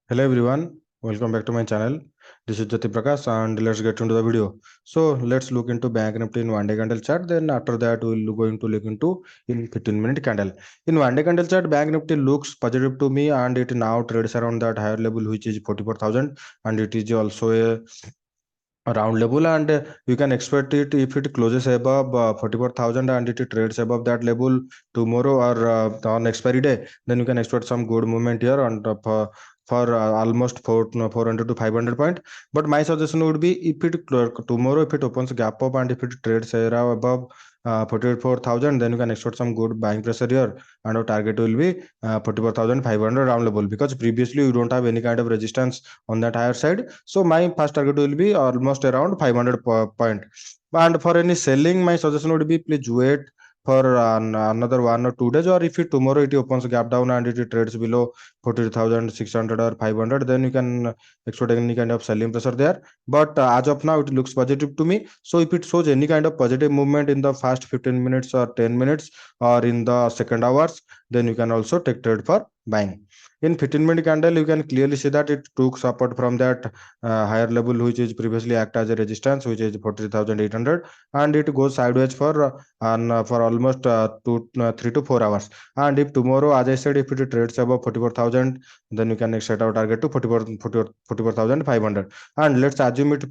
Hello everyone, welcome back to my channel. This is Jyoti Prakash and let's get into the video. So let's look into Bank Nifty in 1 day candle chart. Then after that we'll going to look into in 15-minute candle. In 1 day candle chart, Bank Nifty looks positive to me and it now trades around that higher level which is 44,000 and it is also a round level and you can expect it if it closes above 44,000 and it trades above that level tomorrow or on expiry day, then you can expect some good movement here on top almost 400 to 500 point. But my suggestion would be if it tomorrow if it opens gap up and if it trades area above 44,000, then you can expect some good buying pressure here and our target will be 44,500 round level, because previously you don't have any kind of resistance on that higher side. So my first target will be almost around 500 point. And for any selling, my suggestion would be please wait for another 1 or 2 days, or if it tomorrow it opens gap down and it trades below 40,600 or 500, then you can expect any kind of selling pressure there. But as of now it looks positive to me. So if it shows any kind of positive movement in the first 15 minutes or 10 minutes or in the second hours, then you can also take trade for buying. In 15-minute candle, you can clearly see that it took support from that higher level, which is previously act as a resistance, which is 43,800, and it goes sideways for almost 3 to 4 hours. And if tomorrow, as I said, if it trades above 44,000, then you can set our target to 44,500. And let's assume if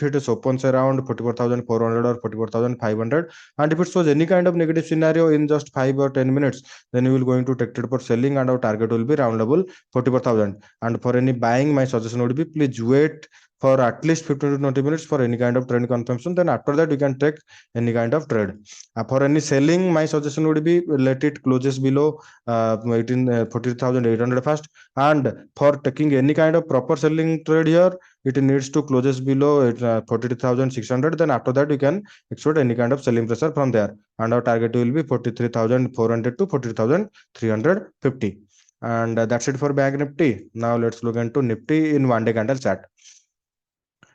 it is opens around 44,400 or 44,500, and if it shows any kind of negative scenario in just 5 or 10 minutes, then you will going to take it for selling and our target will be round level 44,000. And for any buying, my suggestion would be please wait for at least 15 to 20 minutes for any kind of trend confirmation. Then after that, you can take any kind of trade. For any selling, my suggestion would be let it closes below 40,800 first. And for taking any kind of proper selling trade here, it needs to closes below 42,600. Then after that, you can expect any kind of selling pressure from there. And our target will be 43,400 to 43,350. And that's it for Bank Nifty. Now let's look into Nifty in 1 day candle chart.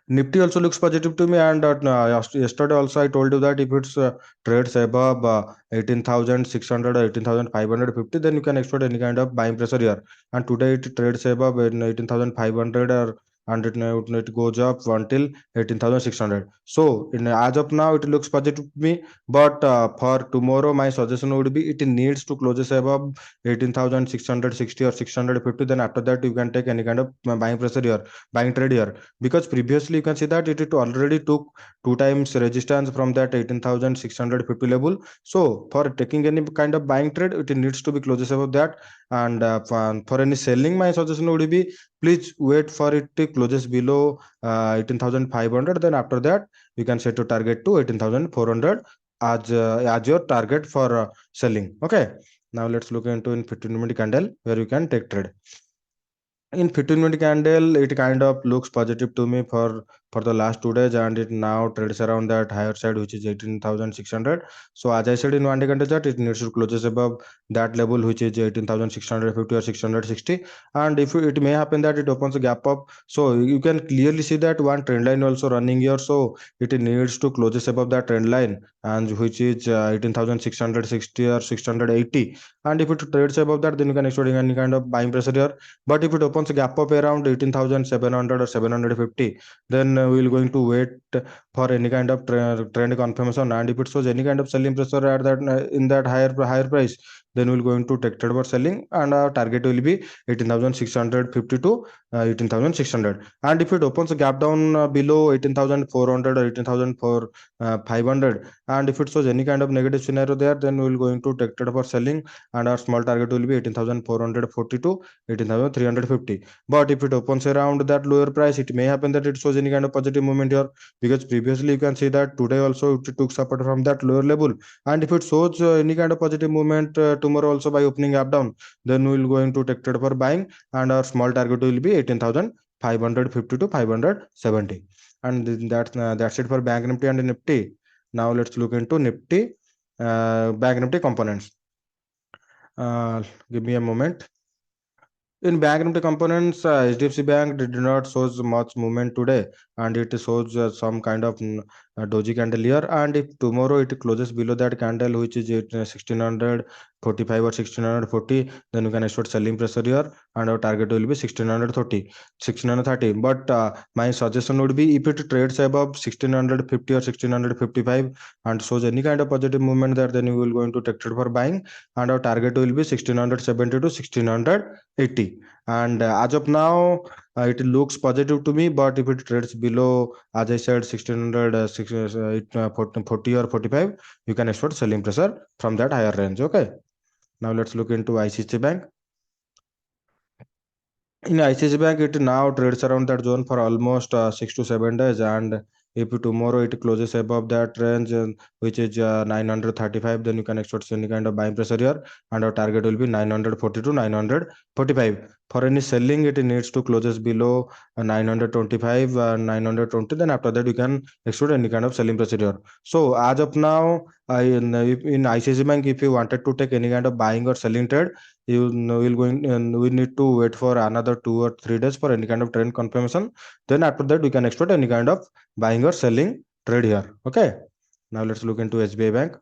Nifty also looks positive to me, and yesterday also I told you that if it's trades above 18,600 or 18,550, then you can expect any kind of buying pressure here. And today it trades above 18,500 or and it goes up until 18,600. So as of now it looks positive to me, but for tomorrow my suggestion would be it needs to closes above 18,660 or 650. Then after that you can take any kind of buying pressure here, buying trade here, because previously you can see that it already took 2 times resistance from that 18,650 level. So for taking any kind of buying trade, it needs to be closes above that. And for any selling, my suggestion would be please wait for it to closes below 18,500. Then after that you can set your target to 18,400 as your target for selling. Okay, now let's look into in 15-minute candle where you can take trade. In 15-minute candle, it kind of looks positive to me for the last 2 days, and it now trades around that higher side, which is 18,600. So as I said in 1 day candle chart, it needs to closes above that level, which is 18,650 or 660. And if it may happen that it opens a gap up, so you can clearly see that one trend line also running here. So it needs to closes above that trend line, and which is 18,660 or 680. And if it trades above that, then you can expect any kind of buying pressure here. But if it opens a gap up around 18,700 or 750, then we'll going to wait for any kind of trend confirmation. And if it shows any kind of selling pressure at that in that higher price, then we'll going to take trade for selling, and our target will be 18,650 to 18,600. And if it opens a gap down below 18,400 or 18,500, and if it shows any kind of negative scenario there, then we'll going to take trade for selling, and our small target will be 18,440 to 18,350. But if it opens around that lower price, it may happen that it shows any kind of positive movement here, because previously you can see that today also it took support from that lower level. And if it shows any kind of positive movement tomorrow also by opening up down, then we will going to take trade for buying, and our small target will be 18,550 to 570. And that's it for Bank Nifty and Nifty. Now let's look into Nifty, Bank Nifty components. Give me a moment. In Bank Nifty components, HDFC Bank did not show much movement today, and it shows some kind of doji candle here. And if tomorrow it closes below that candle, which is 1645 or 1640, then you can expect selling pressure here. and our target will be 1630. But my suggestion would be, if it trades above 1650 or 1655 and shows any kind of positive movement there, then you will going to take trade for buying, and our target will be 1670 to 1680. And as of now, it looks positive to me, but if it trades below, as I said, 1600 40 or 45, you can expect selling pressure from that higher range. Okay, now let's look into ICICI Bank. In ICICI Bank, it now trades around that zone for almost 6 to 7 days, and if tomorrow it closes above that range, which is 935, then you can expect any kind of buying pressure here, and our target will be 940 to 945. For any selling, it needs to closes below 925, 920. Then after that, you can expect any kind of selling pressure here. So as of now, in ICICI Bank, if you wanted to take any kind of buying or selling trade, you know, will going and we need to wait for another 2 or 3 days for any kind of trend confirmation. Then after that, we can expect any kind of buying or selling trade here. Okay, now let's look into SBI Bank.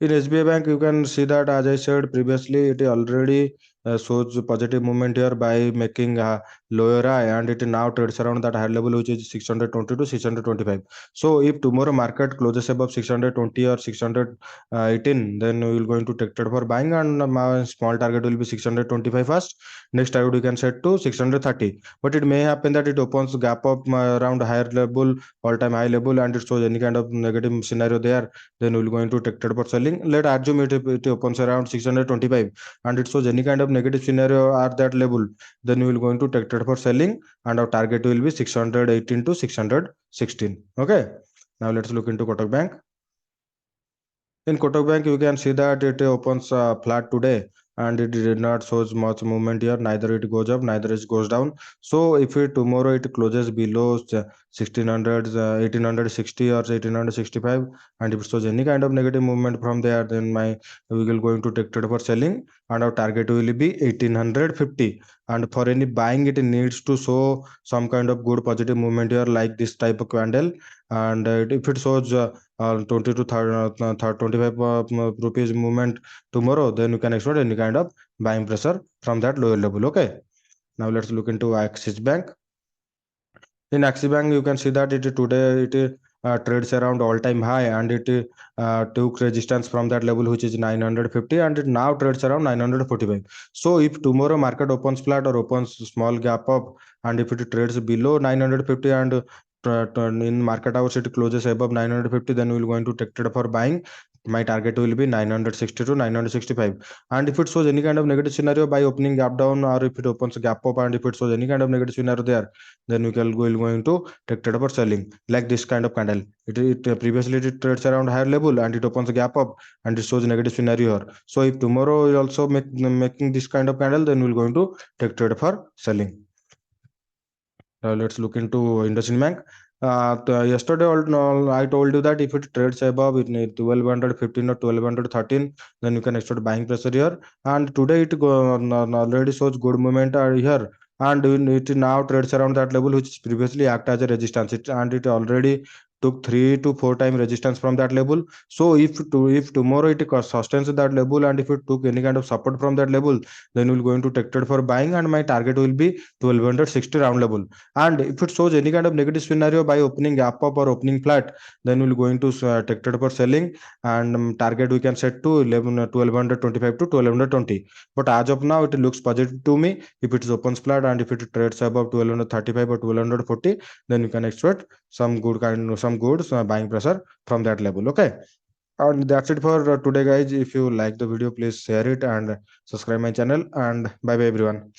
In SBI Bank, you can see that, as I said previously, it already shows positive movement here by making a lower high, and it now trades around that higher level, which is 620 to 625. So if tomorrow market closes above 620 or 618, then we will going to take trade for buying, and my small target will be 625 first. Next target we can set to 630. But it may happen that it opens gap up around higher level, all-time high level, and it shows any kind of negative scenario there, then we'll going to take trade for selling. Let assume it opens around 625 and it shows any kind of negative scenario at that level, then we will going to take trade for selling, and our target will be 618 to 616. Okay, now let's look into Kotak Bank. In Kotak Bank, you can see that it opens flat today, and it did not shows much movement here. Neither it goes up, neither it goes down. So if it tomorrow it closes below 1600, 1860 or 1865, and if it shows any kind of negative movement from there, then we will going to take trade for selling, and our target will be 1850. And for any buying, it needs to show some kind of good positive movement here, like this type of candle. And if it shows 20 to 25 rupees movement tomorrow, then you can expect any kind of buying pressure from that lower level. Okay, now let's look into Axis Bank. In Axis Bank, you can see that it trades around all-time high, and it took resistance from that level, which is 950, and it now trades around 945. So if tomorrow market opens flat or opens small gap up, and if it trades below 950 and in market hours it closes above 950, then we will going to take trade for buying. My target will be 960 to 965. And if it shows any kind of negative scenario by opening gap down, or if it opens a gap up, and if it shows any kind of negative scenario there, then will going to take trade for selling, like this kind of candle. It previously it trades around higher level, and it opens a gap up, and it shows negative scenario here. So if tomorrow we also making this kind of candle, then we're going to take trade for selling. Let's look into IndusInd Bank. Yesterday I told you that if it trades above 1215 or 1213, then you can expect buying pressure here. And today it already shows good movement here, and it now trades around that level, which previously act as a resistance. And it already took 3 to 4 time resistance from that level. So if tomorrow it sustains that level, and if it took any kind of support from that level, then we'll going to take trade for buying, and my target will be 1260 round level. And if it shows any kind of negative scenario by opening gap up or opening flat, then we'll going to take trade for selling, and target we can set to 1225 to 1220. But as of now, it looks positive to me. If it opens flat, and if it trades above 1235 or 1240, then you can expect some good buying pressure from that level. Okay, and that's it for today, guys. If you like the video, please share it and subscribe my channel, and bye bye everyone.